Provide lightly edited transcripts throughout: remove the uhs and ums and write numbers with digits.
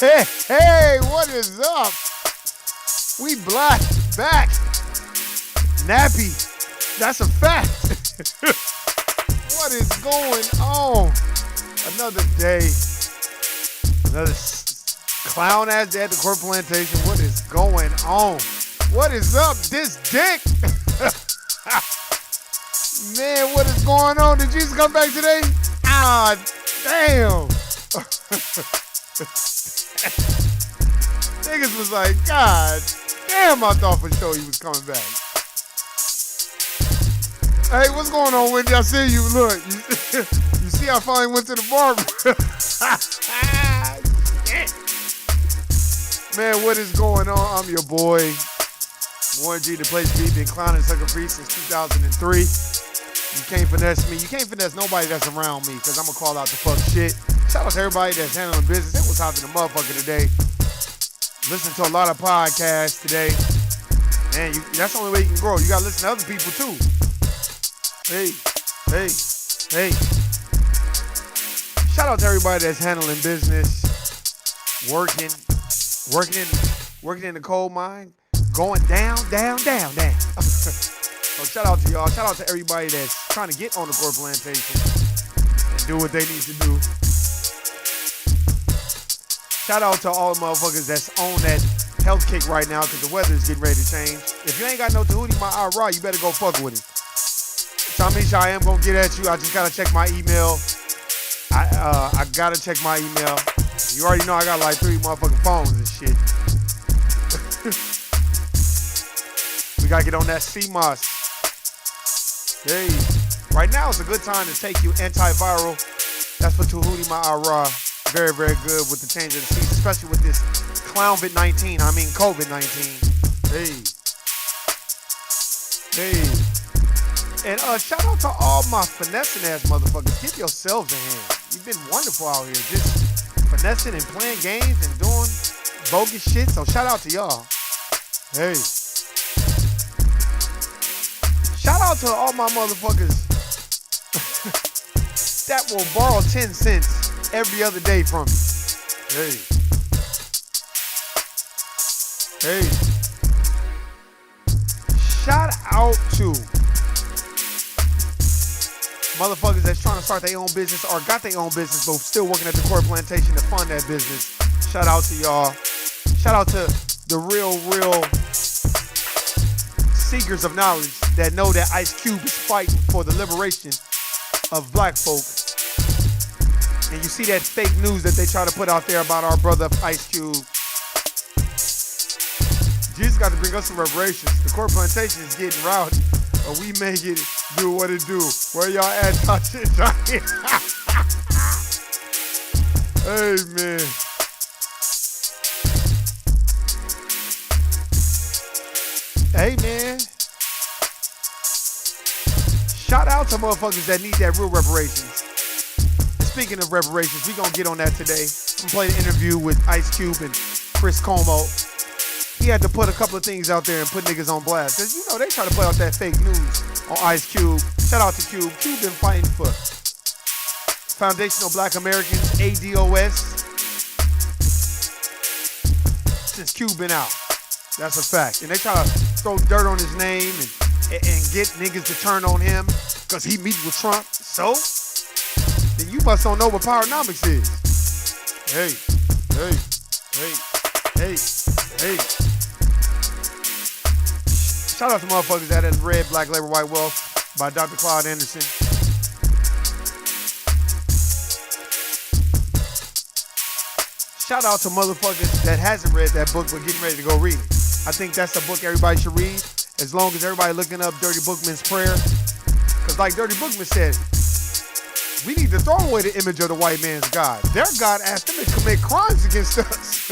Hey, hey, what is up? We black back. Nappy. That's a fact. What is going on? Another day. Another clown ass day at the corporate plantation. What is going on? What is up? This dick. Man, what is going on? Did Jesus come back today? Ah, damn. Niggas was like, God damn, I thought for sure he was coming back. Hey, what's going on, Wendy? I see you. Look, you see I finally went to the barber. Man, what is going on? I'm your boy, Warren G, the place beat, been clowning sucker free since 2003. You can't finesse me. You can't finesse nobody that's around me, because I'm going to call out the fuck shit. Shout out to everybody that's handling business. It was hot to the motherfucker today. Listen to a lot of podcasts today. Man, that's the only way you can grow. You got to listen to other people too. Hey. Shout out to everybody that's handling business, working in the coal mine, going down. So shout out to y'all. Shout out to everybody that's trying to get on the corporate plantation and do what they need to do. Shout out to all the motherfuckers that's on that health kick right now because the weather is getting ready to change. If you ain't got no Tahuti, my Ira, you better go fuck with him. Tamisha, I am going to get at you. I just got to check my email. I got to check my email. You already know I got like 3 motherfucking phones and shit. We got to get on that CMOS. Hey, right now is a good time to take you antiviral. That's for Tahuti, my Ira. Very, very good with the change of the season, especially with this COVID-19. Hey. And shout out to all my finessing ass motherfuckers. Give yourselves a hand. You've been wonderful out here, just finessing and playing games and doing bogus shit. So shout out to y'all. Hey. Shout out to all my motherfuckers that will borrow 10 cents every other day from me. Hey. Shout out to motherfuckers that's trying to start their own business or got their own business but still working at the corporate plantation to fund that business. Shout out to y'all. Shout out to the real seekers of knowledge that know that Ice Cube is fighting for the liberation of black folk. And you see that fake news that they try to put out there about our brother Ice Cube. Jesus got to bring us some reparations. The corporate plantation is getting rowdy, but we make it do what it do. Where y'all at? Hey, man. Hey, man. Shout out to motherfuckers that need that real reparations. Speaking of reparations, we gonna get on that today. I'm gonna play the interview with Ice Cube and Chris Como. He had to put a couple of things out there and put niggas on blast. Cause you know they try to play out that fake news on Ice Cube. Shout out to Cube. Cube been fighting for Foundational Black Americans, ADOS, since Cube been out. That's a fact. And they try to throw dirt on his name and get niggas to turn on him cause he meets with Trump. So then you must don't know what Powernomics is. Hey. Shout out to motherfuckers that had read Black Labor, White Wealth by Dr. Claude Anderson. Shout out to motherfuckers that hasn't read that book but getting ready to go read it. I think that's a book everybody should read as long as everybody looking up Dirty Bookman's prayer. Because like Dirty Bookman said, we need to throw away the image of the white man's God. Their God asked them to commit crimes against us.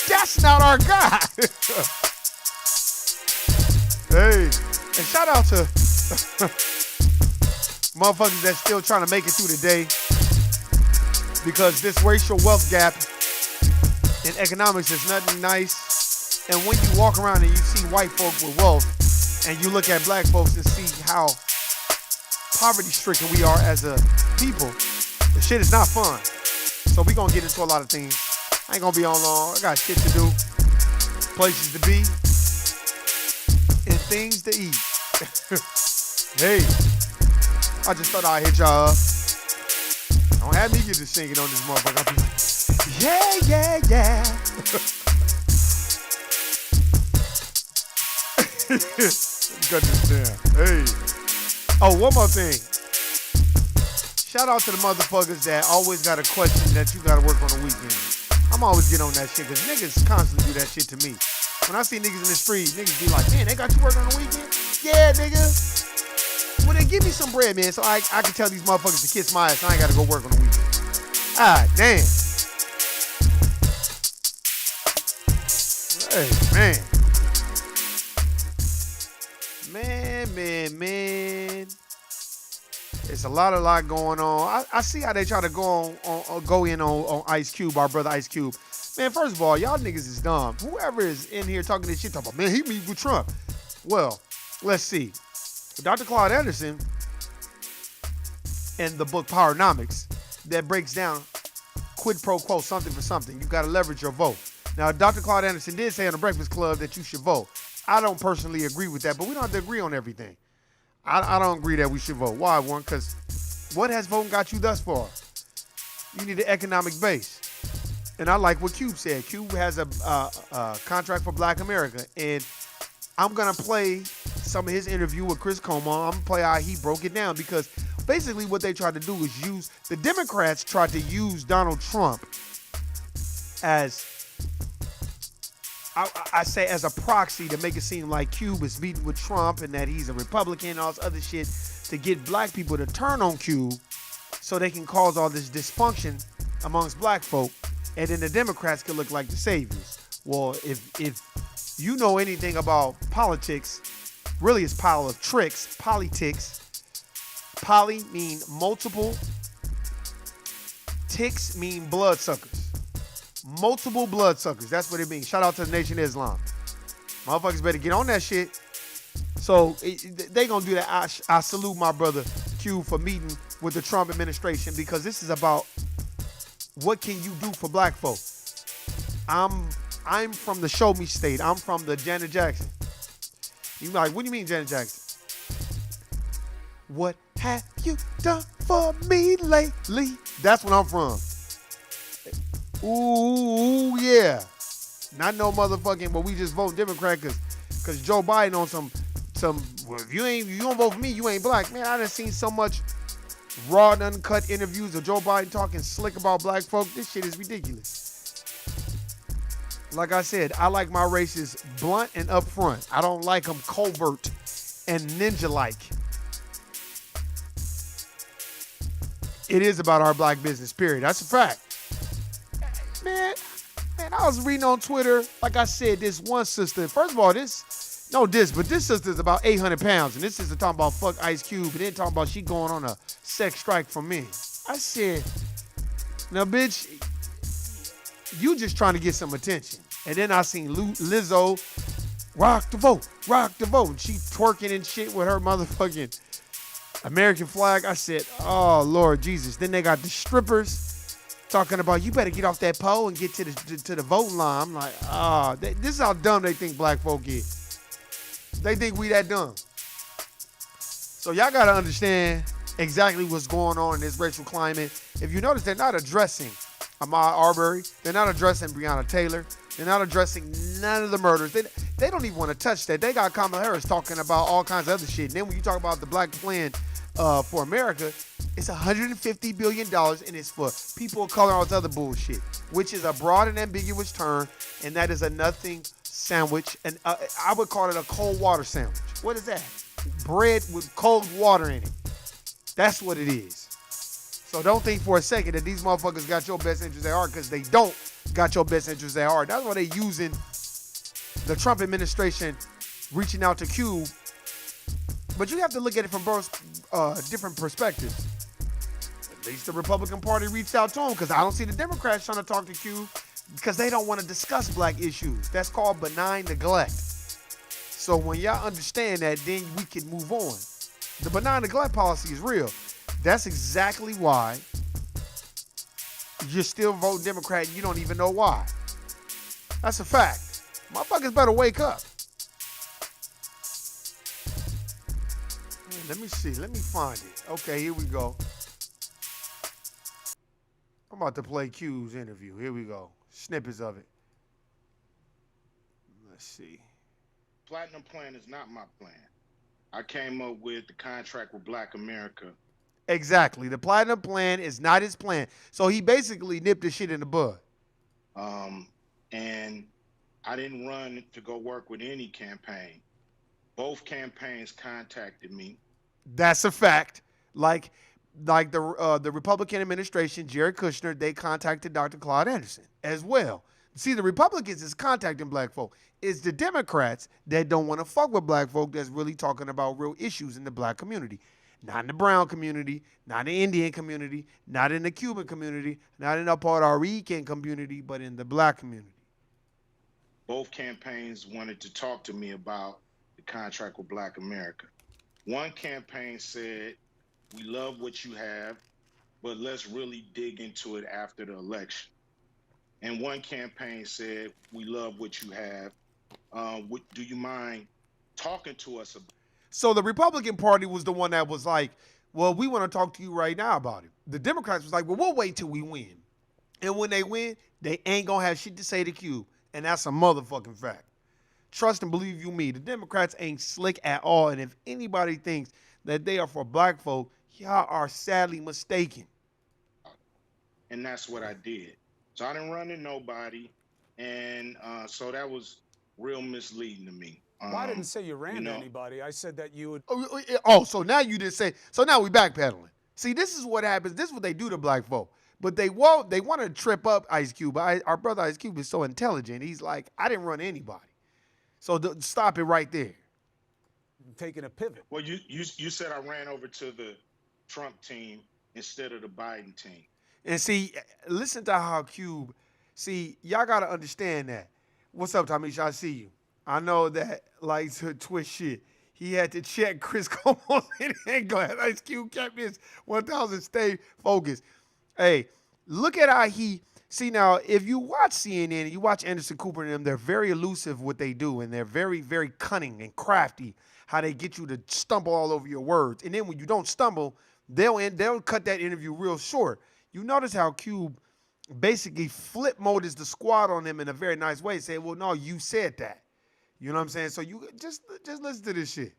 That's not our God. Hey, and shout out to motherfuckers that's still trying to make it through the day because this racial wealth gap in economics is nothing nice. And when you walk around and you see white folk with wealth and you look at black folks and see how poverty-stricken we are as a people, the shit is not fun. So we're going to get into a lot of things. I ain't gonna be on long. I got shit to do, places to be, and things to eat. Hey, I just thought I'd hit y'all up. Don't have me get to singing on this motherfucker. I'll be like, yeah, yeah, yeah. Cut this down. Hey. Oh, one more thing. Shout out to the motherfuckers that always got a question that you gotta work on the weekend. I'm always get on that shit because niggas constantly do that shit to me. When I see niggas in the street, niggas be like, man, they got you working on the weekend? Yeah, nigga. Well, then give me some bread, man, so I can tell these motherfuckers to kiss my ass. I ain't gotta go work on the weekend. Ah, damn. Hey, man. Man. It's a lot going on. I see how they try to go in on Ice Cube, our brother Ice Cube. Man, first of all, y'all niggas is dumb. Whoever is in here talking this shit, talking about, man, he meet with Trump. Well, let's see. Dr. Claude Anderson in the book Powernomics that breaks down quid pro quo, something for something. You got to leverage your vote. Now, Dr. Claude Anderson did say on the Breakfast Club that you should vote. I don't personally agree with that, but we don't have to agree on everything. I don't agree that we should vote. Why, Warren? Because what has voting got you thus far? You need an economic base. And I like what Cube said. Cube has a contract for Black America. And I'm going to play some of his interview with Chris Como. I'm going to play how he broke it down because basically what they tried to do is use, the Democrats tried to use Donald Trump as, I say as a proxy to make it seem like Cube is meeting with Trump and that he's a Republican and all this other shit to get black people to turn on Cube so they can cause all this dysfunction amongst black folk and then the Democrats can look like the saviors. Well, if you know anything about politics, really it's pile of tricks, politics. Poly mean multiple, ticks mean bloodsuckers. Multiple bloodsuckers. That's what it means. Shout out to the Nation of Islam. Motherfuckers better get on that shit. So they gonna do that. I salute my brother Q for meeting with the Trump administration because this is about what can you do for black folk. I'm from the show me state. I'm from the Janet Jackson. You like, what do you mean Janet Jackson? What have you done for me lately? That's what I'm from. Ooh, yeah. Not no motherfucking, but we just vote Democrat because Joe Biden on some, well, if you don't vote for me, you ain't black. Man, I done seen so much raw and uncut interviews of Joe Biden talking slick about black folk. This shit is ridiculous. Like I said, I like my races blunt and upfront. I don't like them covert and ninja-like. It is about our black business, period. That's a fact. Man, I was reading on Twitter, like I said, this one sister. First of all, but this sister's about 800 pounds. And this sister talking about fuck Ice Cube. And then talking about she going on a sex strike for men. I said, now, bitch, you just trying to get some attention. And then I seen Lizzo rock the vote. And she twerking and shit with her motherfucking American flag. I said, oh, Lord Jesus. Then they got the strippers talking about, you better get off that pole and get to the voting line. I'm like, this is how dumb they think black folk is. They think we that dumb. So y'all got to understand exactly what's going on in this racial climate. If you notice, they're not addressing Ahmaud Arbery. They're not addressing Breonna Taylor. They're not addressing none of the murders. They don't even want to touch that. They got Kamala Harris talking about all kinds of other shit. And then when you talk about the black plan for America, it's $150 billion and it's for people of color and all this other bullshit, which is a broad and ambiguous term, and that is a nothing sandwich. And I would call it a cold water sandwich. What is that? Bread with cold water in it. That's what it is. So don't think for a second that these motherfuckers got your best interests at heart, because they don't got your best interests at heart. That's why they using the Trump administration reaching out to Cube. But you have to look at it from both different perspectives. At least the Republican Party reached out to him, because I don't see the Democrats trying to talk to Cube because they don't want to discuss black issues. That's called benign neglect. So when y'all understand that, then we can move on. The benign neglect policy is real. That's exactly why you're still voting Democrat and you don't even know why. That's a fact. Motherfuckers better wake up. Let me see. Let me find it. Okay, here we go. I'm about to play Q's interview. Here we go. Snippets of it. Let's see. Platinum Plan is not my plan. I came up with the contract with Black America. Exactly. The Platinum Plan is not his plan. So he basically nipped the shit in the bud. And I didn't run to go work with any campaign. Both campaigns contacted me. That's a fact. Like the Republican administration, Jared Kushner, they contacted Dr. Claude Anderson as well. See, the Republicans is contacting black folk. It's the Democrats that don't want to fuck with black folk that's really talking about real issues in the black community. Not in the brown community, not in the Indian community, not in the Cuban community, not in the Puerto Rican community, but in the black community. Both campaigns wanted to talk to me about the contract with Black America. One campaign said, we love what you have, but let's really dig into it after the election. And one campaign said, we love what you have. Do you mind talking to us about it? So the Republican Party was the one that was like, well, we want to talk to you right now about it. The Democrats was like, well, we'll wait till we win. And when they win, they ain't going to have shit to say to Q. And that's a motherfucking fact. Trust and believe you me, the Democrats ain't slick at all. And if anybody thinks that they are for black folk, y'all are sadly mistaken. And that's what I did. So I didn't run to nobody. And so that was real misleading to me. Well, I didn't say you ran to anybody. I said that you would. Oh, so now you didn't say. So now we backpedaling. See, this is what happens. This is what they do to black folk. But they want to trip up Ice Cube. But our brother Ice Cube is so intelligent. He's like, I didn't run anybody. So stop it right there. Taking a pivot. Well, you said I ran over to the Trump team instead of the Biden team. And see, listen to how Cube. See, y'all gotta understand that. What's up, Tamisha? I see you. I know that likes to twist shit. He had to check Chris Cuomo's and glad Ice Cube kept his 1,000 stay focused. Hey, look at how he. See, now, if you watch CNN, you watch Anderson Cooper and them, they're very elusive what they do, and they're very, very cunning and crafty how they get you to stumble all over your words. And then when you don't stumble, they'll cut that interview real short. You notice how Cube basically flip modus the squad on them in a very nice way, saying, well, no, you said that. You know what I'm saying? So you just listen to this shit.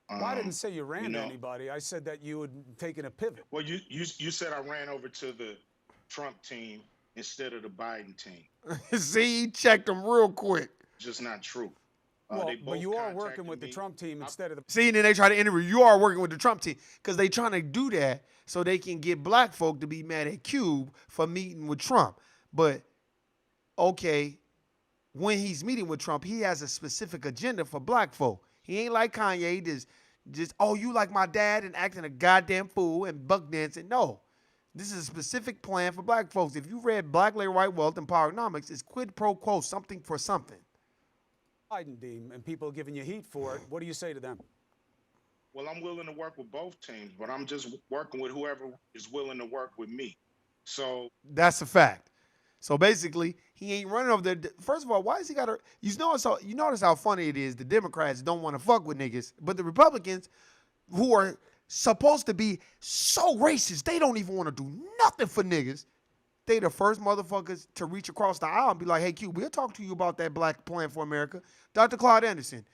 Well, I didn't say you ran to anybody. I said that you had taken a pivot. Well, you said I ran over to the Trump team instead of the Biden team. See, he checked them real quick. Just not true. Well, but you are working with the Trump team instead of the. See, and then they try to interview. You are working with the Trump team because they trying to do that so they can get black folk to be mad at Cube for meeting with Trump. But okay, when he's meeting with Trump, he has a specific agenda for black folk. He ain't like Kanye, just oh, you like my dad and acting a goddamn fool and buck dancing. No, this is a specific plan for black folks. If you read Black Labor, White Wealth and Powernomics, it's quid pro quo, something for something. Biden team and people giving you heat for it. What do you say to them? Well, I'm willing to work with both teams, but I'm just working with whoever is willing to work with me. So that's a fact. So basically, he ain't running over there. First of all, why is he got to? You notice how funny it is. The Democrats don't want to fuck with niggas, but the Republicans, who are supposed to be so racist, they don't even want to do nothing for niggas. They the first motherfuckers to reach across the aisle and be like, hey, Q, we'll talk to you about that black plan for America. Dr. Claude Anderson,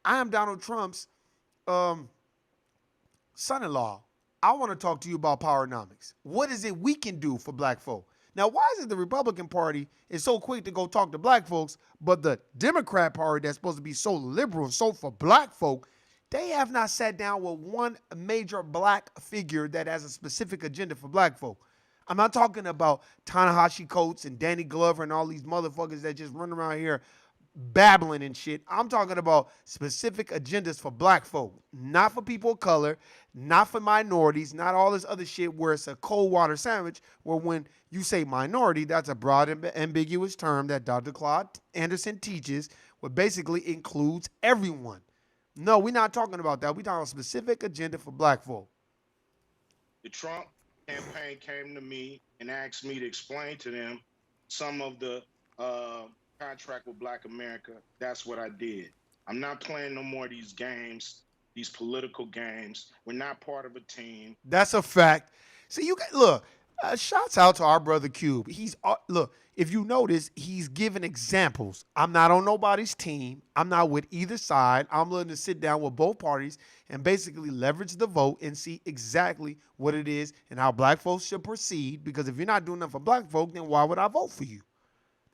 I am Donald Trump's son-in-law. I want to talk to you about Powernomics. What is it we can do for black folk? Now, why is it the Republican Party is so quick to go talk to black folks, but the Democrat Party that's supposed to be so liberal and so for black folk, they have not sat down with one major black figure that has a specific agenda for black folk. I'm not talking about Ta-Nehisi Coates and Danny Glover and all these motherfuckers that just run around here babbling and shit. I'm talking about specific agendas for black folk, not for people of color, not for minorities, not all this other shit where it's a cold water sandwich, where when you say minority, that's a broad and ambiguous term that Dr. Claude Anderson teaches, what basically includes everyone. No, we're not talking about that. We're talking about a specific agenda for black folk. The Trump campaign came to me and asked me to explain to them some of the uh, contract with Black America. That's what I did. I'm not playing no more of these games, these political games. We're not part of a team. That's a fact. See, you got look. Shouts out to our brother Cube. He's look. If you notice, he's giving examples. I'm not on nobody's team. I'm not with either side. I'm willing to sit down with both parties and basically leverage the vote and see exactly what it is and how black folks should proceed. Because if you're not doing enough for black folk, then why would I vote for you?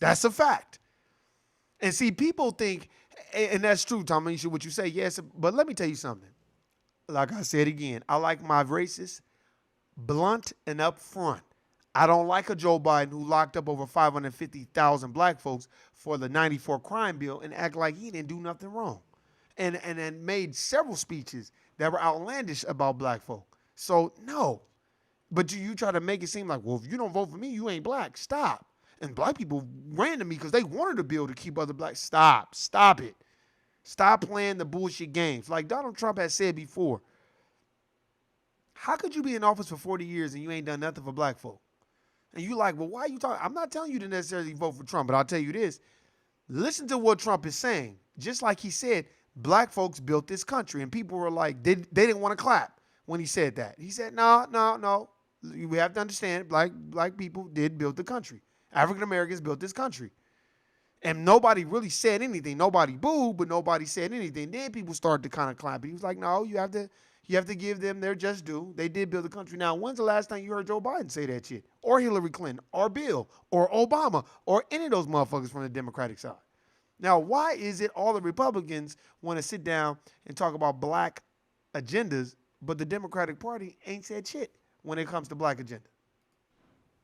That's a fact. And see, people think, and that's true, Tommy, what you say, yes, but let me tell you something. Like I said again, I like my racists blunt and upfront. I don't like a Joe Biden who locked up over 550,000 black folks for the 94 crime bill and act like he didn't do nothing wrong. And made several speeches that were outlandish about black folk. So, no. But you try to make it seem like, well, if you don't vote for me, you ain't black. Stop. And black people ran to me because they wanted a bill to keep other blacks. Stop. Stop it. Stop playing the bullshit games. Like Donald Trump has said before, how could you be in office for 40 years and you ain't done nothing for black folk? And you like, well, why are you talking? I'm not telling you to necessarily vote for Trump, but I'll tell you this. Listen to what Trump is saying. Just like he said, black folks built this country. And people were like, they didn't want to clap when he said that. He said, no. We have to understand, black people did build the country. African Americans built this country. And nobody really said anything. Nobody booed, but nobody said anything. Then people started to kind of clap. He was like, no, you have to give them their just due. They did build the country. Now, when's the last time you heard Joe Biden say that shit? Or Hillary Clinton, or Bill, or Obama, or any of those motherfuckers from the Democratic side? Now, why is it all the Republicans want to sit down and talk about black agendas, but the Democratic Party ain't said shit when it comes to black agenda?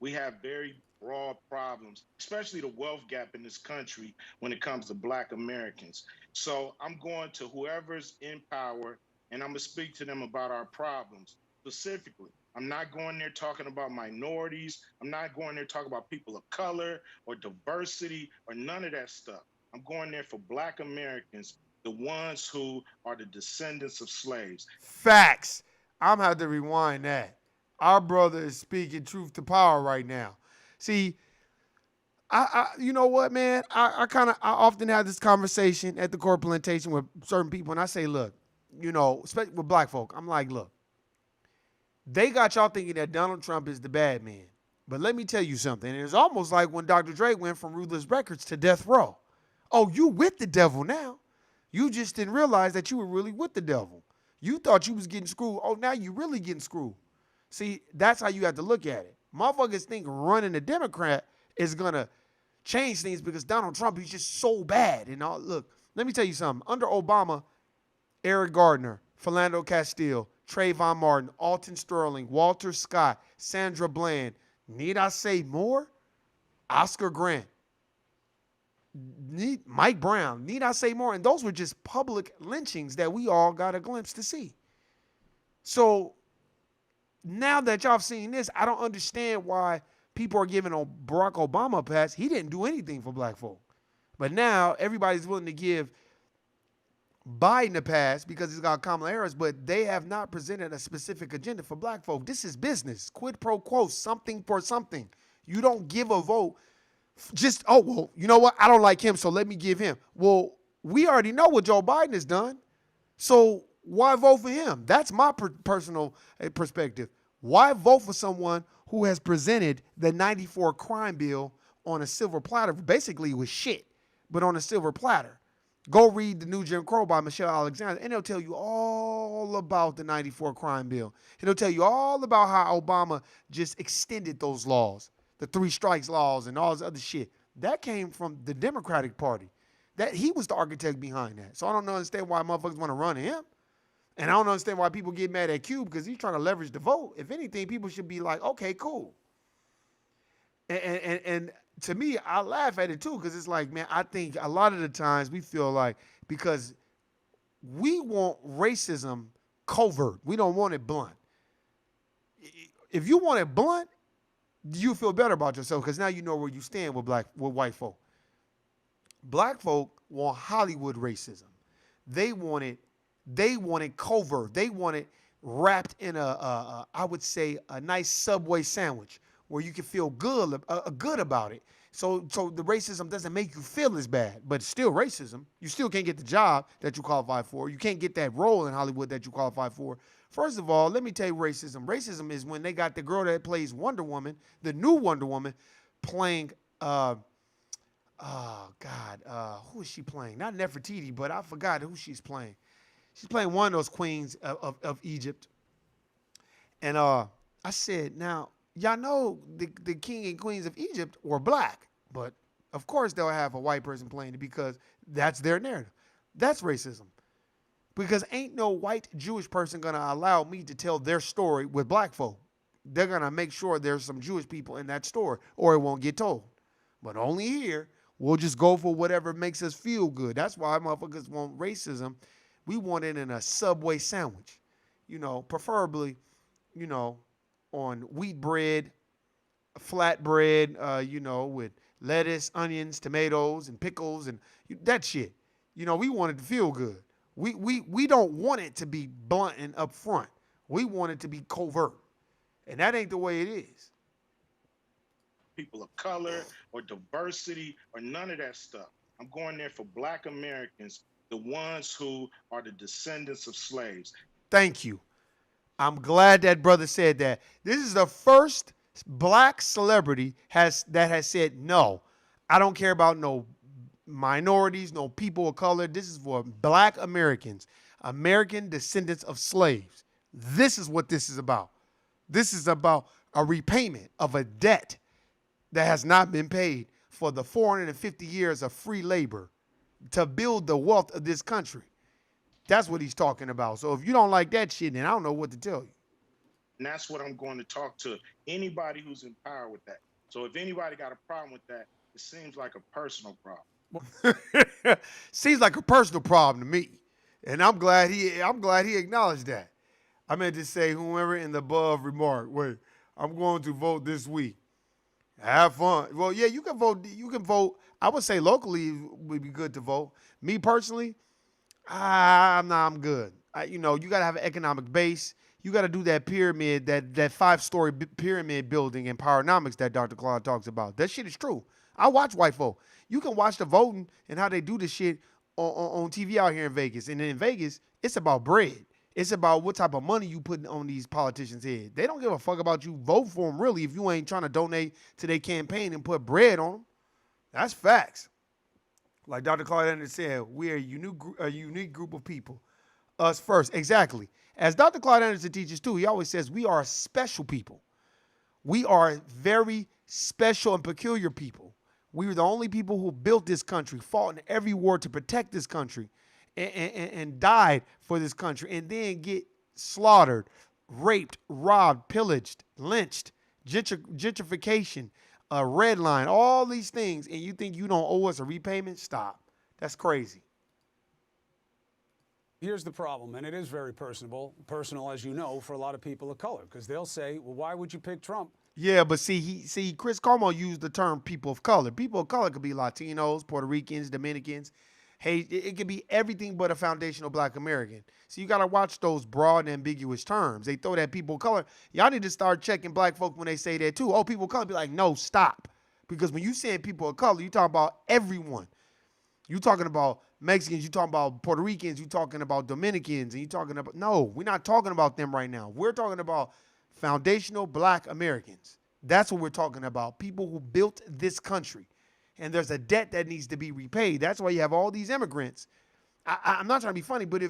We have very broad problems, especially the wealth gap in this country when it comes to Black Americans. So I'm going to whoever's in power and I'm going to speak to them about our problems specifically. I'm not going there talking about minorities. I'm not going there talking about people of color or diversity or none of that stuff. I'm going there for Black Americans, the ones who are the descendants of slaves. Facts. I'm going to have to rewind that. Our brother is speaking truth to power right now. See, I you know what, man? I often have this conversation at the corporate plantation with certain people, and I say, look, you know, especially with black folk, I'm like, look, they got y'all thinking that Donald Trump is the bad man. But let me tell you something. It's almost like when Dr. Dre went from Ruthless Records to Death Row. Oh, you with the devil now. You just didn't realize that you were really with the devil. You thought you was getting screwed. Oh, now you really getting screwed. See, that's how you have to look at it. Motherfuckers think running a Democrat is going to change things because Donald Trump is just so bad. And all. Look, let me tell you something. Under Obama, Eric Gardner, Philando Castile, Trayvon Martin, Alton Sterling, Walter Scott, Sandra Bland, need I say more? Oscar Grant, Mike Brown, need I say more? And those were just public lynchings that we all got a glimpse to see. So now that y'all have seen this, I don't understand why people are giving Barack Obama a pass. He didn't do anything for black folk. But now everybody's willing to give Biden a pass because he's got Kamala Harris, but they have not presented a specific agenda for black folk. This is business. Quid pro quo, something for something. You don't give a vote just, oh, well, you know what? I don't like him, so let me give him. Well, we already know what Joe Biden has done. So why vote for him? That's my personal perspective. Why vote for someone who has presented the 94 crime bill on a silver platter? Basically, it was shit, but on a silver platter. Go read The New Jim Crow by Michelle Alexander, and it'll tell you all about the 94 crime bill. It'll tell you all about how Obama just extended those laws, the 3 strikes laws and all this other shit. That came from the Democratic Party. That he was the architect behind that. So I don't understand why motherfuckers want to run to him. And I don't understand why people get mad at Cube because he's trying to leverage the vote. If anything, people should be like, okay, cool. And to me, I laugh at it too because it's like, man, I think a lot of the times we feel like because we want racism covert. We don't want it blunt. If you want it blunt, you feel better about yourself because now you know where you stand with white folk. Black folk want Hollywood racism. They want it covert. They want it wrapped in I would say, a nice Subway sandwich where you can feel good about it. So the racism doesn't make you feel as bad, but it's still racism. You still can't get the job that you qualify for. You can't get that role in Hollywood that you qualify for. First of all, let me tell you racism. Racism is when they got the girl that plays Wonder Woman, the new Wonder Woman, playing oh God, who is she playing? Not Nefertiti, but I forgot who she's playing. She's playing one of those queens of Egypt. And I said, now, y'all know the king and queens of Egypt were black, but of course they'll have a white person playing it because that's their narrative. That's racism. Because ain't no white Jewish person gonna allow me to tell their story with black folk. They're gonna make sure there's some Jewish people in that story, or it won't get told. But only here, we'll just go for whatever makes us feel good. That's why motherfuckers want racism. We want it in a Subway sandwich, preferably, on wheat bread, flat bread, with lettuce, onions, tomatoes, and pickles, and that shit. We want it to feel good. We don't want it to be blunt and upfront. We want it to be covert, and that ain't the way it is. People of color or diversity or none of that stuff. I'm going there for Black Americans, the ones who are the descendants of slaves. Thank you. I'm glad that brother said that. This is the first black celebrity that has said, no, I don't care about no minorities, no people of color. This is for Black Americans, American descendants of slaves. This is what this is about. This is about a repayment of a debt that has not been paid for the 450 years of free labor to build the wealth of this country. That's what he's talking about. So if you don't like that shit, then I don't know what to tell you. And that's what I'm going to talk to anybody who's in power with that. So if anybody got a problem with that, it seems like a personal problem. Seems like a personal problem to me. And I'm glad he acknowledged that. I meant to say, whoever in the above remark, wait, I'm going to vote this week. Have fun. Well, yeah, you can vote. You can vote. I would say locally would be good to vote. Me personally, I'm good. You got to have an economic base. You got to do that pyramid, that 5-story pyramid building in Powernomics that Dr. Claude talks about. That shit is true. I watch white folk. You can watch the voting and how they do this shit on TV out here in Vegas. And in Vegas, it's about bread. It's about what type of money you put on these politicians' head. They don't give a fuck about you. Vote for them, really, if you ain't trying to donate to their campaign and put bread on them. That's facts. Like Dr. Claude Anderson said, we're a unique group of people. Us first. Exactly. As Dr. Claude Anderson teaches, too, he always says we are a special people. We are very special and peculiar people. We were the only people who built this country, fought in every war to protect this country, and died for this country, and then get slaughtered, raped, robbed, pillaged, lynched, gentrification, red line, all these things, and you think you don't owe us a repayment? Stop. That's crazy. Here's the problem, and it is very personal, as you know, for a lot of people of color, because they'll say, well, why would you pick Trump? Yeah, but see, Chris Cuomo used the term people of color. People of color could be Latinos, Puerto Ricans, Dominicans. Hey, it could be everything but a foundational Black American. So you got to watch those broad and ambiguous terms. They throw that people of color. Y'all need to start checking black folk when they say that too. Oh, people of color. Be like, no, stop. Because when you saying people of color, you talking about everyone. You talking about Mexicans, you talking about Puerto Ricans, you talking about Dominicans, and you talking about, no, we're not talking about them right now. We're talking about foundational Black Americans. That's what we're talking about. People who built this country. And there's a debt that needs to be repaid. That's why you have all these immigrants. I'm not trying to be funny, but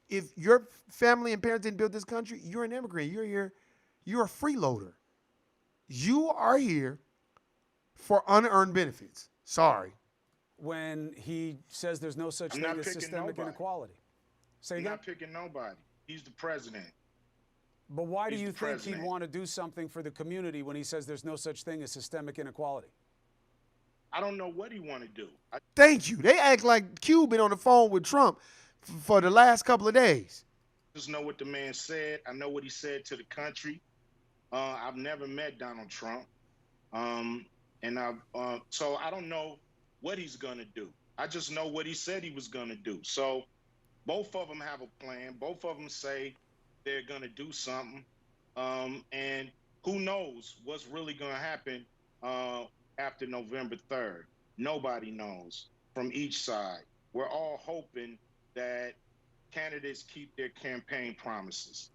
if your family and parents didn't build this country, you're an immigrant. You're here. You're a freeloader. You are here for unearned benefits. Sorry. When he says there's no such thing as systemic inequality. He's not picking nobody. He's the president. But why do you think he'd want to do something for the community when he says there's no such thing as systemic inequality? I don't know what he want to do. Thank you. They act like Q been on the phone with Trump for the last couple of days. Just know what the man said. I know what he said to the country. I've never met Donald Trump. So I don't know what he's going to do. I just know what he said he was going to do. So both of them have a plan. Both of them say they're going to do something. And who knows what's really going to happen uh, after November 3rd? Nobody knows from each side. We're all hoping that candidates keep their campaign promises.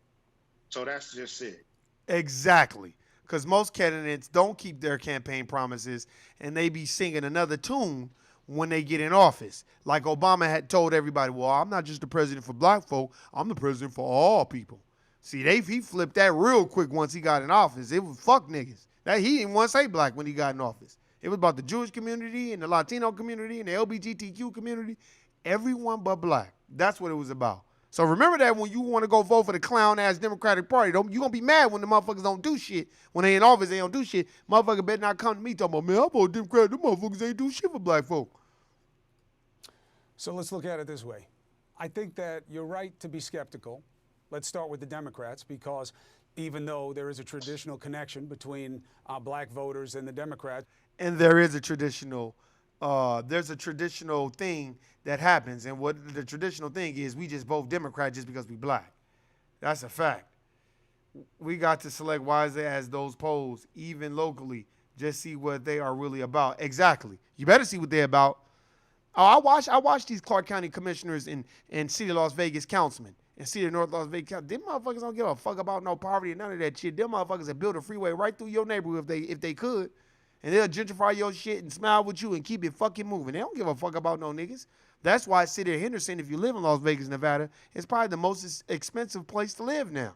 So that's just it. Exactly. Because most candidates don't keep their campaign promises and they be singing another tune when they get in office. Like Obama had told everybody, well, I'm not just the president for black folk, I'm the president for all people. See, he flipped that real quick once he got in office. It was fuck niggas. That he didn't want to say black when he got in office. It was about the Jewish community and the Latino community and the LGBTQ community. Everyone but black. That's what it was about. So remember that when you want to go vote for the clown ass Democratic Party, you're going to be mad when the motherfuckers don't do shit. When they in office, they don't do shit. Motherfucker better not come to me talking about, man, I vote Democrat. Them motherfuckers ain't do shit for black folk. So let's look at it this way. I think that you're right to be skeptical. Let's start with the Democrats, because even though there is a traditional connection between black voters and the Democrats. And there is a traditional, there's a traditional thing that happens. And what the traditional thing is, we just vote Democrat just because we black. That's a fact. We got to select wisely as those polls, even locally, just see what they are really about. Exactly. You better see what they're about. Oh, I watch these Clark County commissioners and City of Las Vegas councilmen and City of North Las Vegas. Them motherfuckers don't give a fuck about no poverty and none of that shit. Them motherfuckers would build a freeway right through your neighborhood if they could. And they'll gentrify your shit and smile with you and keep it fucking moving. They don't give a fuck about no niggas. That's why City of Henderson, if you live in Las Vegas, Nevada, is probably the most expensive place to live now.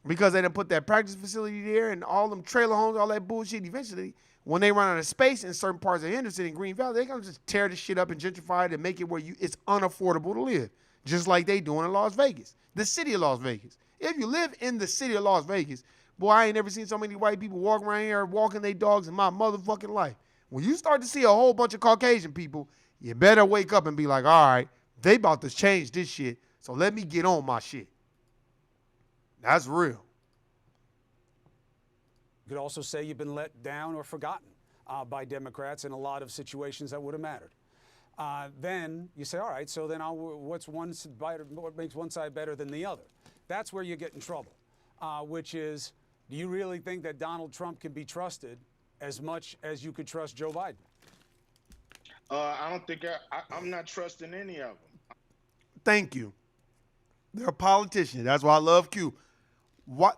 Because they done put that practice facility there and all them trailer homes, all that bullshit. Eventually, when they run out of space in certain parts of Henderson and Green Valley, they're going to just tear this shit up and gentrify it and make it where it's unaffordable to live. Just like they doing in Las Vegas. The city of Las Vegas. If you live in the city of Las Vegas, boy, I ain't never seen so many white people walking around here walking their dogs in my motherfucking life. When you start to see a whole bunch of Caucasian people, you better wake up and be like, all right, they about to change this shit, so let me get on my shit. That's real. You could also say you've been let down or forgotten by Democrats in a lot of situations that would have mattered. Then you say, all right, so then what makes one side better than the other? That's where you get in trouble, which is, do you really think that Donald Trump can be trusted as much as you could trust Joe Biden? I don't think I'm not trusting any of them. Thank you. They're a politician. That's why I love Q.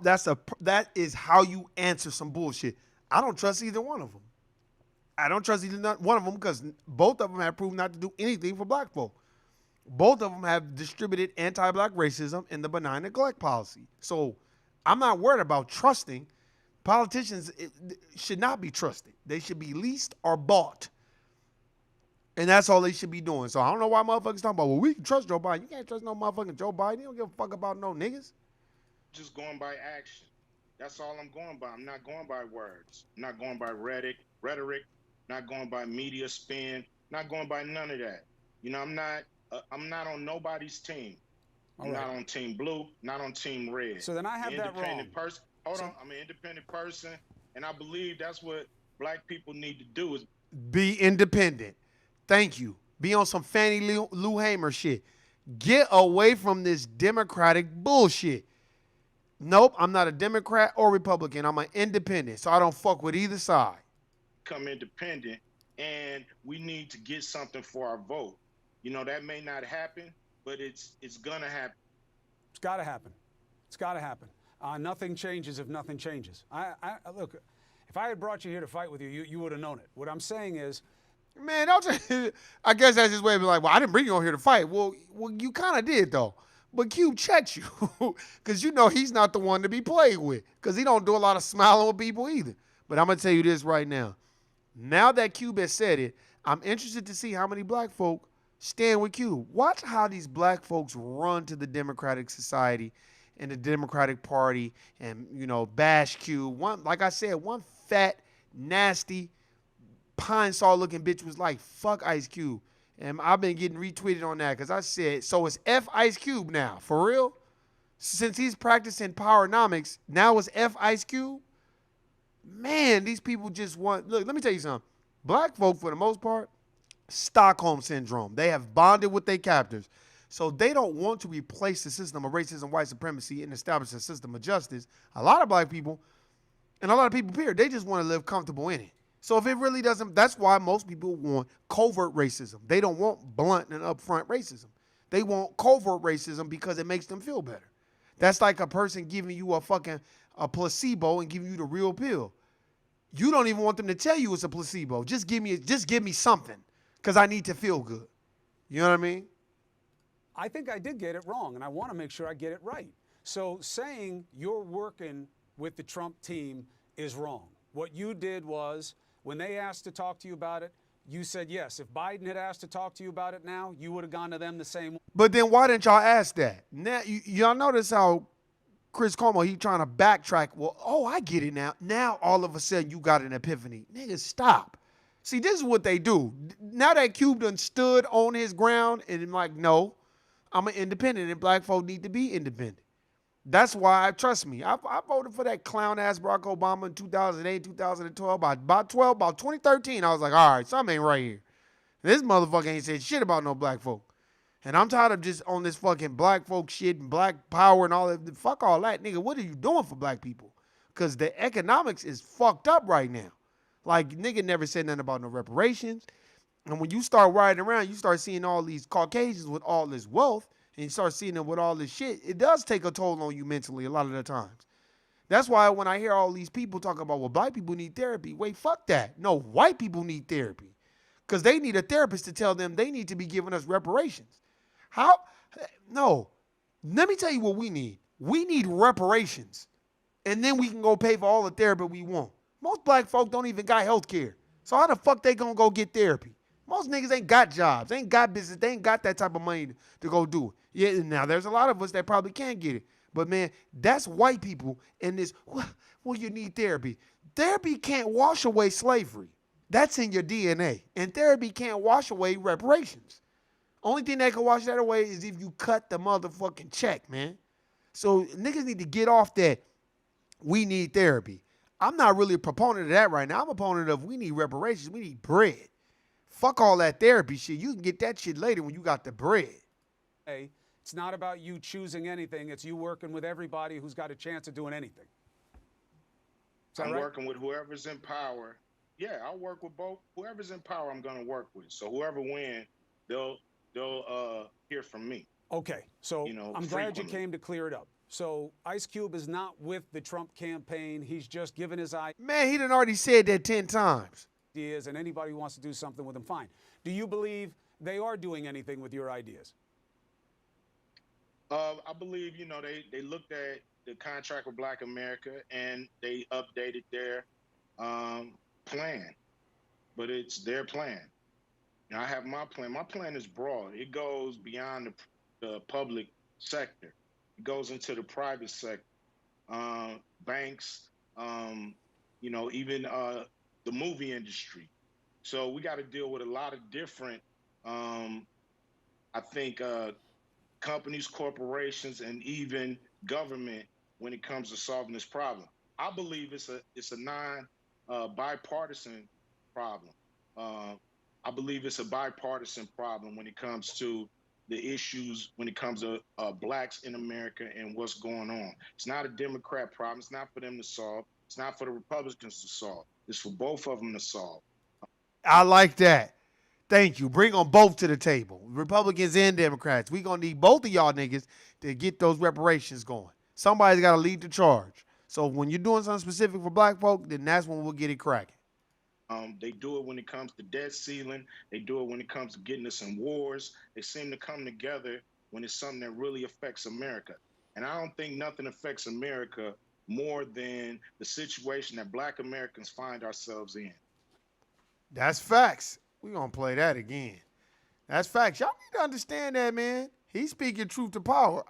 That is how you answer some bullshit. I don't trust either one of them. I don't trust either one of them because both of them have proven not to do anything for black folk. Both of them have distributed anti-black racism and the benign neglect policy. So I'm not worried about trusting. Politicians should not be trusted. They should be leased or bought. And that's all they should be doing. So I don't know why motherfuckers talking about, well, we can trust Joe Biden. You can't trust no motherfucking Joe Biden. You don't give a fuck about no niggas. Just going by action. That's all I'm going by. I'm not going by words. I'm not going by rhetoric, not going by media spin, not going by none of that. You know, I'm not on nobody's team. I'm not on Team Blue, not on Team Red. So then I have that wrong. I'm an independent person, and I believe that's what black people need to do is be independent. Thank you. Be on some Fannie Lou Hamer shit. Get away from this Democratic bullshit. Nope, I'm not a Democrat or Republican. I'm an independent, so I don't fuck with either side. Become independent, and we need to get something for our vote. You know, that may not happen, but it's gonna happen. It's got to happen. It's got to happen. Nothing changes if nothing changes. Look, if I had brought you here to fight with you would have known it. What I'm saying is, man, I guess that's his way of being like, well, I didn't bring you on here to fight. Well, you kind of did though. But Cube checked you because you know he's not the one to be played with because he don't do a lot of smiling with people either. But I'm going to tell you this right now. Now that Cube has said it, I'm interested to see how many black folk stand with Cube. Watch how these black folks run to the Democratic Society and the Democratic Party and, you know, bash Cube. Like I said, one fat, nasty, pine saw looking bitch was like, fuck Ice Cube. And I've been getting retweeted on that because I said, so it's F Ice Cube now, for real? Since he's practicing powernomics, now it's F Ice Cube? Man, these people just want, look, let me tell you something. Black folk, for the most part, Stockholm Syndrome. They have bonded with their captors. So they don't want to replace the system of racism, white supremacy, and establish a system of justice. A lot of black people, and a lot of people, period, they just want to live comfortable in it. So if it really doesn't, that's why most people want covert racism. They don't want blunt and upfront racism. They want covert racism because it makes them feel better. That's like a person giving you a placebo and giving you the real pill. You don't even want them to tell you it's a placebo. Just give me something because I need to feel good. You know what I mean? I think I did get it wrong, and I want to make sure I get it right. So saying you're working with the Trump team is wrong. What you did was, when they asked to talk to you about it, you said yes. If Biden had asked to talk to you about it now, you would have gone to them the same way. But then why didn't y'all ask that? Now, y'all notice how Chris Cuomo, he trying to backtrack. Well, oh, I get it now. Now, all of a sudden, you got an epiphany. Niggas, stop. See, this is what they do. Now that Cube done stood on his ground and like, no, I'm an independent and black folk need to be independent. That's why, trust me, I voted for that clown-ass Barack Obama in 2008, 2012. About 2013, I was like, all right, something ain't right here. This motherfucker ain't said shit about no black folk. And I'm tired of just on this fucking black folk shit and black power and all that. Fuck all that, nigga. What are you doing for black people? Because the economics is fucked up right now. Like, nigga never said nothing about no reparations. And when you start riding around, you start seeing all these Caucasians with all this wealth, and you start seeing them with all this shit, it does take a toll on you mentally a lot of the times. That's why when I hear all these people talking about, well, black people need therapy, wait, fuck that. No, white people need therapy. Because they need a therapist to tell them they need to be giving us reparations. How? No. Let me tell you what we need. We need reparations. And then we can go pay for all the therapy we want. Most black folk don't even got health care. So how the fuck they gonna go get therapy? Most niggas ain't got jobs. They ain't got business. They ain't got that type of money to go do it. Yeah, now there's a lot of us that probably can't get it. But man, that's white people in this, well, you need therapy. Therapy can't wash away slavery. That's in your DNA. And therapy can't wash away reparations. Only thing that can wash that away is if you cut the motherfucking check, man. So niggas need to get off that we need therapy. I'm not really a proponent of that right now. I'm a proponent of we need reparations. We need bread. Fuck all that therapy shit. You can get that shit later when you got the bread. Hey, it's not about you choosing anything. It's you working with everybody who's got a chance of doing anything. I'm working with whoever's in power. Yeah, I'll work with both. Whoever's in power, I'm going to work with. So whoever wins, they'll hear from me. Okay, so I'm glad you frequently. came to clear it up. So Ice Cube is not with the Trump campaign. He's just given his Man, he done already said that 10 times. ideas, and anybody who wants to do something with them, fine. Do you believe they are doing anything with your ideas? I believe, they looked at the contract with Black America and they updated their plan. But it's their plan. Now, I have my plan. My plan is broad. It goes beyond the public sector. It goes into the private sector, banks, even the movie industry. So we got to deal with a lot of different, companies, corporations, and even government when it comes to solving this problem. I believe it's a bipartisan problem. I believe it's a bipartisan problem when it comes to the issues, when it comes to blacks in America and what's going on. It's not a Democrat problem. It's not for them to solve. It's not for the Republicans to solve. It's for both of them to solve. I like that. Thank you. Bring them both to the table. Republicans and Democrats. We going to need both of y'all niggas to get those reparations going. Somebody's got to lead the charge. So when you're doing something specific for black folk, then that's when we'll get it cracking. They do it when it comes to debt ceiling. They do it when it comes to getting us in wars. They seem to come together when it's something that really affects America. And I don't think nothing affects America more than the situation that black Americans find ourselves in. That's facts. We're going to play that again. That's facts. Y'all need to understand that, man. He's speaking truth to power.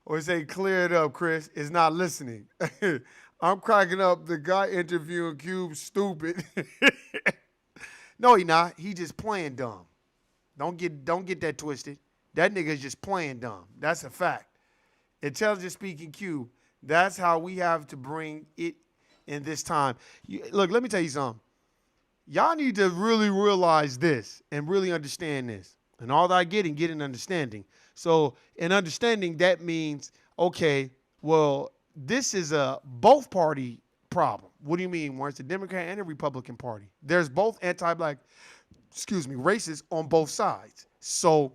Or say, clear it up, Chris. Is not listening. I'm cracking up. The guy interviewing Cube stupid. No, he not. He just playing dumb. Don't get that twisted. That nigga's just playing dumb. That's a fact. Intelligent speaking Cube. That's how we have to bring it in this time. Look, let me tell you something. Y'all need to really realize this and really understand this. And all that get an understanding. So in understanding, that means, okay, well, this is a both party problem. What do you mean? Where it's the Democrat and the Republican Party. There's both anti-black, racists on both sides. So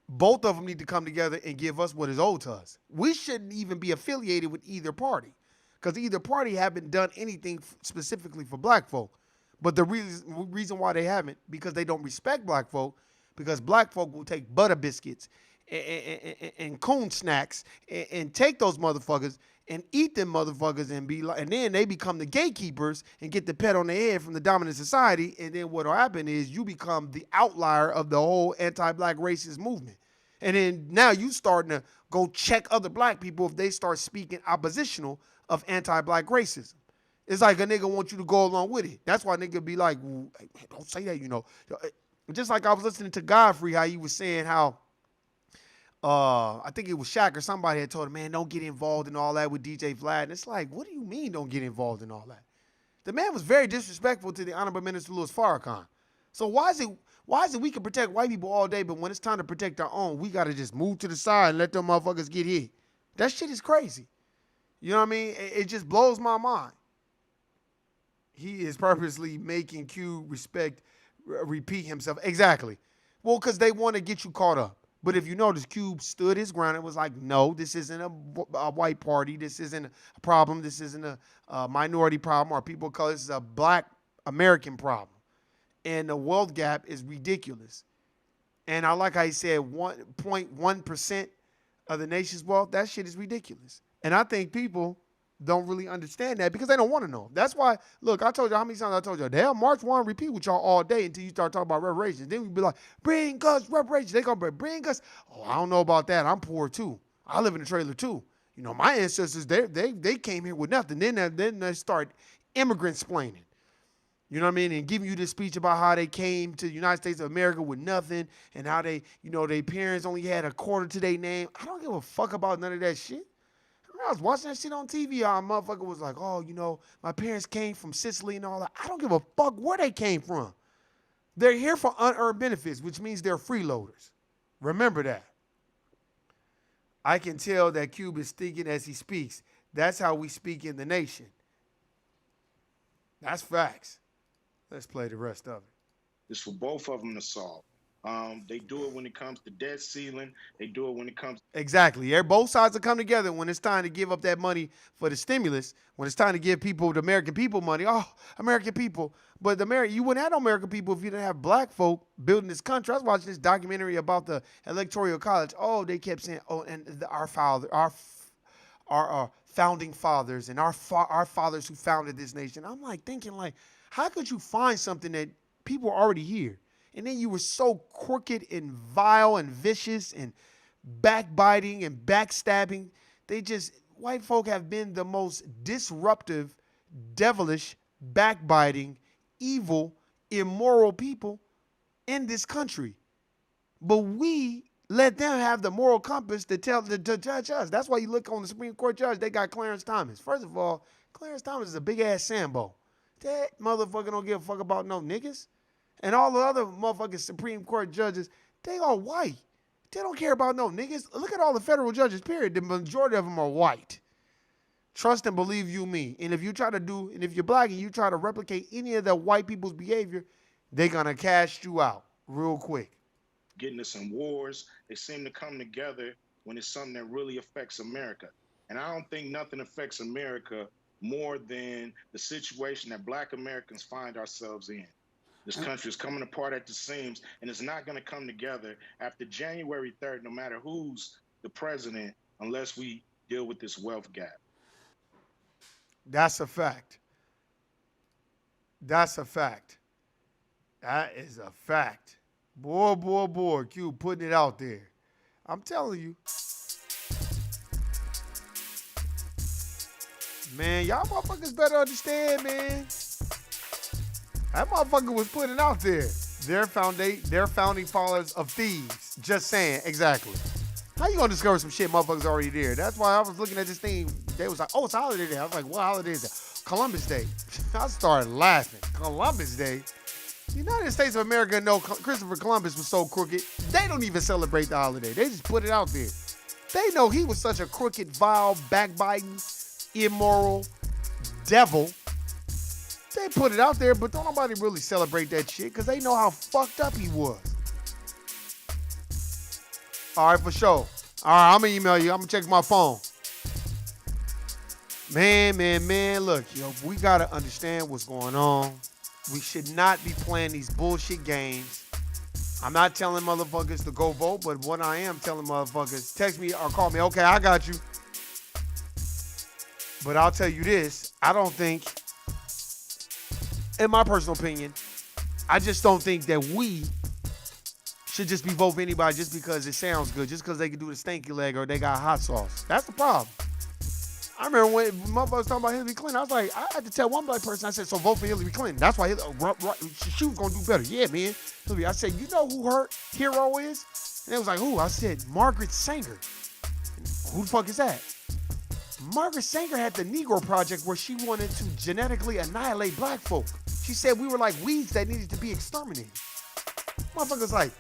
both of them need to come together and give us what is owed to us. We shouldn't even be affiliated with either party because either party haven't done anything specifically for black folk. But the reason why they haven't, because they don't respect black folk, because black folk will take butter biscuits and coon snacks and take those motherfuckers and eat them motherfuckers and be like, and then they become the gatekeepers and get the pet on the head from the dominant society. And then what'll happen is you become the outlier of the whole anti-black racist movement. And then now you starting to go check other black people if they start speaking oppositional of anti-black racism. It's like a nigga wants you to go along with it. That's why a nigga be like, hey, don't say that, you know. Just like I was listening to Godfrey, how he was saying how, I think it was Shaq or somebody had told him, man, don't get involved in all that with DJ Vlad. And it's like, what do you mean don't get involved in all that? The man was very disrespectful to the Honorable Minister Louis Farrakhan. So why is it we can protect white people all day, but when it's time to protect our own, we got to just move to the side and let them motherfuckers get hit? That shit is crazy. You know what I mean? It just blows my mind. He is purposely making Q repeat himself. Exactly. Well, because they want to get you caught up. But if you notice, Cube stood his ground and was like, no, this isn't a white party. This isn't a problem. This isn't a minority problem or people of color. This is a black American problem. And the wealth gap is ridiculous. And I like how he said 1.1% of the nation's wealth. That shit is ridiculous. And I think people don't really understand that because they don't want to know. That's why, look, I told you how many times I told you, hell, March 1 repeat with y'all all day until you start talking about reparations. Then we be like, bring us reparations. They gonna bring us. Oh, I don't know about that. I'm poor too. I live in a trailer too. You know, my ancestors, they came here with nothing. Then they start immigrant splaining. You know what I mean? And giving you this speech about how they came to the United States of America with nothing and how they, you know, their parents only had a quarter to their name. I don't give a fuck about none of that shit. I was watching that shit on TV. Our motherfucker was like, oh, you know, my parents came from Sicily and all that. I don't give a fuck where they came from. They're here for unearned benefits, which means they're freeloaders. Remember that. I can tell that Cube is thinking as he speaks. That's how we speak in the nation. That's facts. Let's play the rest of it. It's for both of them to solve. They do it when it comes to debt ceiling. They do it when it comes. Exactly. Both sides will come together when it's time to give up that money for the stimulus. When it's time to give people, the American people, money. Oh, American people. But you wouldn't have no American people if you didn't have black folk building this country. I was watching this documentary about the Electoral College. Oh, they kept saying, oh, and our founding fathers and our fathers who founded this nation. I'm like thinking, like, how could you find something that people are already here? And then you were so crooked and vile and vicious and backbiting and backstabbing. White folk have been the most disruptive, devilish, backbiting, evil, immoral people in this country. But we let them have the moral compass to judge us. That's why you look on the Supreme Court judge, they got Clarence Thomas. First of all, Clarence Thomas is a big-ass Sambo. That motherfucker don't give a fuck about no niggas. And all the other motherfucking Supreme Court judges, they are white. They don't care about no niggas. Look at all the federal judges, period. The majority of them are white. Trust and believe you me. And if you're black and you try to replicate any of the white people's behavior, they're going to cast you out real quick. Getting to some wars, they seem to come together when it's something that really affects America. And I don't think nothing affects America more than the situation that black Americans find ourselves in. This country is coming apart at the seams, and it's not going to come together after January 3rd, no matter who's the president, unless we deal with this wealth gap. That's a fact. That's a fact. That is a fact. Boy, Q putting it out there. I'm telling you. Man, y'all motherfuckers better understand, man. That motherfucker was putting out there. Their founding fathers of thieves. Just saying, exactly. How you gonna discover some shit motherfuckers already there? That's why I was looking at this thing. They was like, oh, it's a holiday day. I was like, what holiday is that? Columbus Day. I started laughing. Columbus Day? The United States of America know Christopher Columbus was so crooked, they don't even celebrate the holiday. They just put it out there. They know he was such a crooked, vile, backbiting, immoral devil. They put it out there, but don't nobody really celebrate that shit because they know how fucked up he was. All right, for sure. All right, I'm going to email you. I'm going to check my phone. Man, look, yo, we got to understand what's going on. We should not be playing these bullshit games. I'm not telling motherfuckers to go vote, but what I am telling motherfuckers, text me or call me. Okay, I got you. But I'll tell you this. I don't think, in my personal opinion, I just don't think that we should just be voting for anybody just because it sounds good, just because they can do the stanky leg or they got hot sauce. That's the problem. I remember when motherfuckers talking about Hillary Clinton, I was like, I had to tell one black person, I said, so vote for Hillary Clinton. That's why she was going to do better. Yeah, man. I said, you know who her hero is? And they was like, who? I said, Margaret Sanger. Who the fuck is that? Margaret Sanger had the Negro Project where she wanted to genetically annihilate black folk. She said we were like weeds that needed to be exterminated. Motherfuckers like,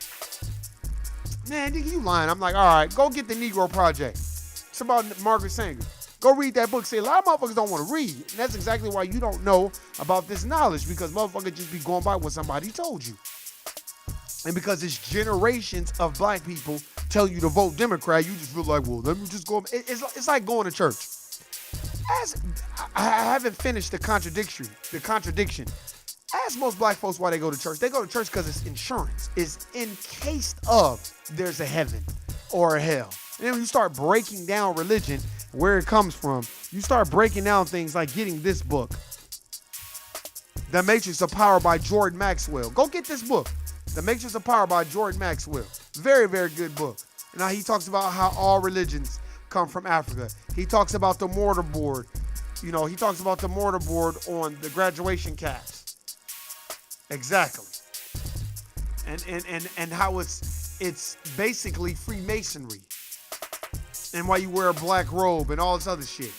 man, nigga, you lying. I'm like, all right, go get the Negro Project. It's about Margaret Sanger. Go read that book. See, a lot of motherfuckers don't want to read. And that's exactly why you don't know about this knowledge, because motherfuckers just be going by what somebody told you. And because it's generations of black people tell you to vote Democrat, you just feel like, well, let me just go. It's like going to church. I haven't finished the contradiction. Ask most black folks why they go to church. They go to church because it's insurance. It's in case of there's a heaven or a hell. And then when you start breaking down religion, where it comes from, you start breaking down things like getting this book, The Matrix of Power by Jordan Maxwell. Go get this book, The Matrix of Power by Jordan Maxwell. Very, very good book. And now he talks about how all religions come from Africa. He talks about the mortar board. You know, he talks about the mortar board on the graduation caps. Exactly. And how it's basically Freemasonry. And why you wear a black robe and all this other shit.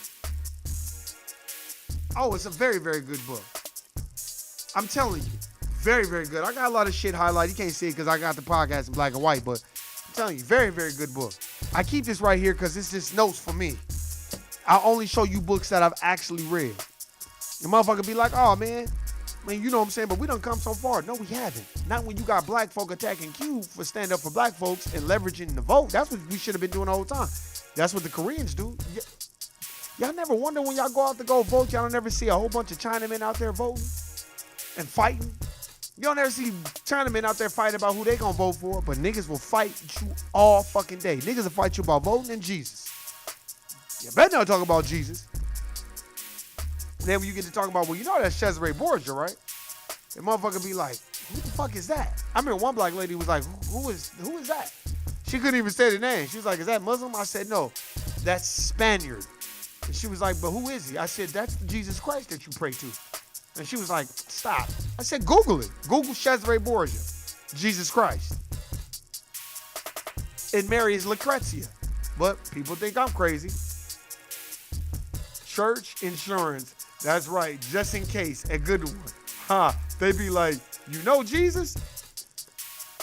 Oh, it's a very, very good book. I'm telling you, very, very good. I got a lot of shit highlighted. You can't see it because I got the podcast in black and white, but I'm telling you, very, very good book. I keep this right here because it's just notes for me. I'll only show you books that I've actually read. The motherfucker be like, oh, man, you know what I'm saying, but we done come so far. No, we haven't. Not when you got black folk attacking Q for stand up for black folks and leveraging the vote. That's what we should have been doing the whole time. That's what the Koreans do. Y'all never wonder when y'all go out to go vote, y'all don't never see a whole bunch of Chinamen out there voting and fighting? You don't ever see Chinamen out there fighting about who they gonna vote for, but niggas will fight you all fucking day. Niggas will fight you about voting and Jesus. You better not talk about Jesus. And then when you get to talk about, well, you know that's Cesare Borgia, right? The motherfucker be like, who the fuck is that? I remember one black lady was like, who is that? She couldn't even say the name. She was like, is that Muslim? I said, no, that's Spaniard. And she was like, but who is he? I said, that's the Jesus Christ that you pray to. And she was like, stop. I said, Google it. Google Cesare Borgia, Jesus Christ. And Mary is Lucrezia. But people think I'm crazy. Church insurance. That's right. Just in case. A good one. They be like, you know Jesus?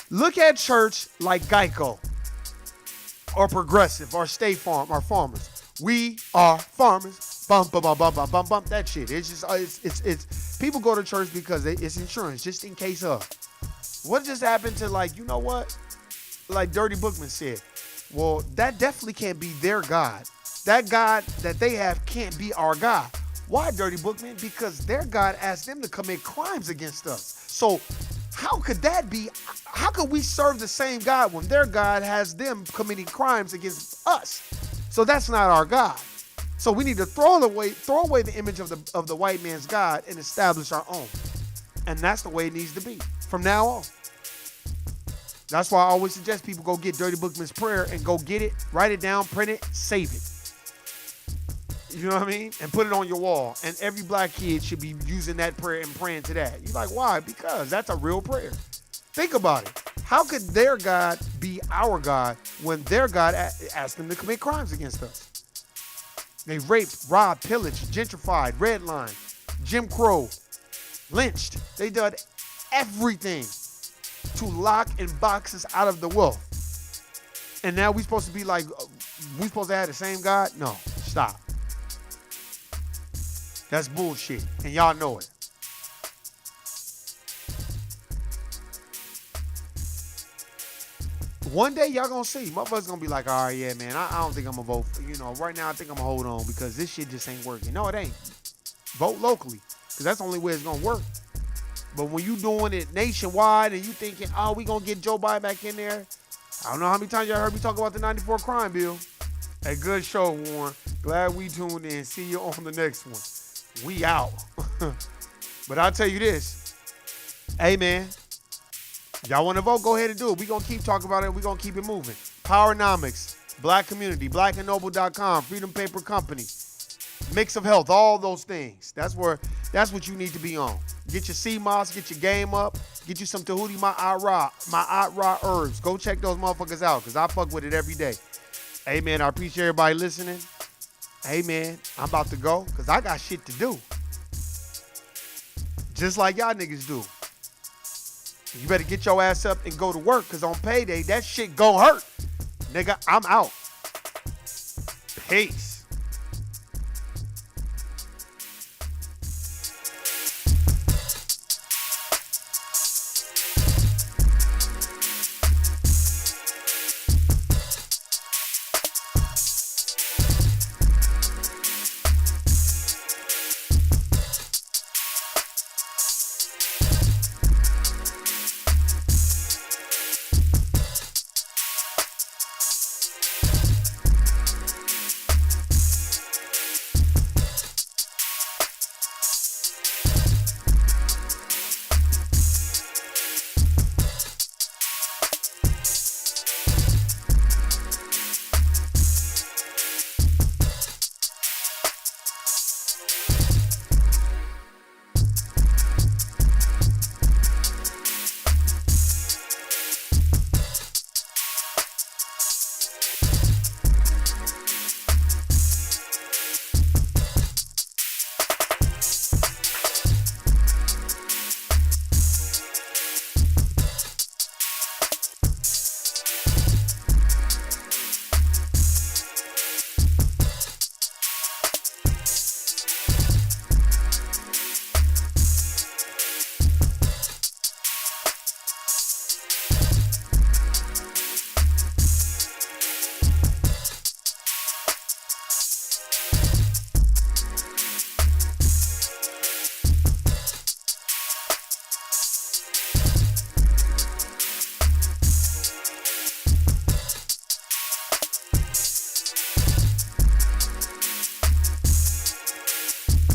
Look at church like Geico or Progressive or State Farm or Farmers. We are farmers. Bump, bump, bump, bump, bump, bump. That shit. It's just, it's people go to church because it's insurance, just in case of. What just happened to, like, you know what? Like Dirty Bookman said, well, that definitely can't be their God. That God that they have can't be our God. Why, Dirty Bookman? Because their God asked them to commit crimes against us. So how could that be? How could we serve the same God when their God has them committing crimes against us? So that's not our God. So we need to throw away the image of the white man's God and establish our own. And that's the way it needs to be from now on. That's why I always suggest people go get Dirty Bookman's prayer and go get it, write it down, print it, save it. You know what I mean? And put it on your wall. And every black kid should be using that prayer and praying to that. You're like, why? Because that's a real prayer. Think about it. How could their God be our God when their God asked them to commit crimes against us? They raped, robbed, pillaged, gentrified, redlined, Jim Crow, lynched. They did everything to lock and box us out of the wealth. And now we supposed to be like, we supposed to have the same God? No, stop. That's bullshit, and y'all know it. One day y'all gonna see. Motherfuckers gonna be like, all right, yeah, man, I don't think I'm gonna vote. Right now I think I'm gonna hold on because this shit just ain't working. No, it ain't. Vote locally, because that's the only way it's gonna work. But when you doing it nationwide and you thinking, oh, we gonna get Joe Biden back in there, I don't know how many times y'all heard me talk about the 94 crime bill. A good show, Warren. Glad we tuned in. See you on the next one. We out. But I'll tell you this. Hey, man. Y'all want to vote? Go ahead and do it. We're going to keep talking about it. We're going to keep it moving. Powernomics, Black Community, blackandnoble.com, Freedom Paper Company, Mix of Health, all those things. That's what you need to be on. Get your CMOS, get your game up, get you some Tahuti, my Ra herbs. Go check those motherfuckers out because I fuck with it every day. Hey, man, I appreciate everybody listening. Hey, man, I'm about to go because I got shit to do. Just like y'all niggas do. You better get your ass up and go to work because on payday, that shit gon' hurt. Nigga, I'm out. Peace.